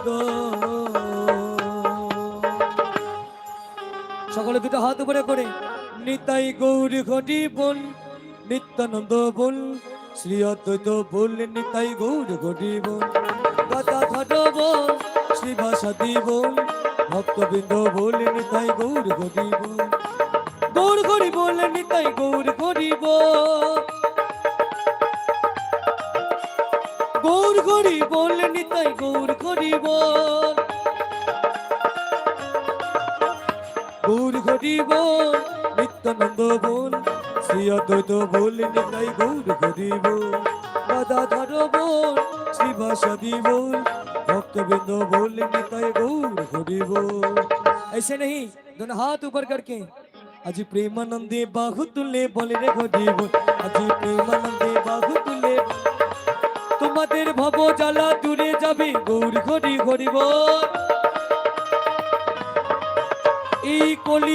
গো। সকলে দুটো হাত উপরে করে নিতাই গৌর ঘটি বল, নিত্যানন্দ বল, শ্রী অদ্বৈত বল, নিতাই গৌর ঘটি বল, গদাধর বল, শ্রীবাসাদি বল, ভক্তবৃন্দ বল, নিতাই গৌর ঘটি বল, গৌর ঘটি বল, নিতাই গৌর ঘটি বল, গৌর ঘটি বল, নিতাই গৌর ঘটি বল, গৌর ঘটি বল, নিত্যানন্দ বল, শ্রী অদ্বৈত বল, নিতাই গৌর ঘটি বল, গদাধর বল, श्रीवासादि बोल, भक्तबिंद बोल, निताई गौर घटी बोल। ऐसे नहीं, दोनों हाथ ऊपर करके আজি প্রেমানন্দে বাহু তুলে বলে রে ঘটি বল, আজি প্রেমানন্দে বাহু তুলে তোমাদের ভব জ্বালা দূরে যাবে গৌর ঘটি ঘটি বল। এই কলি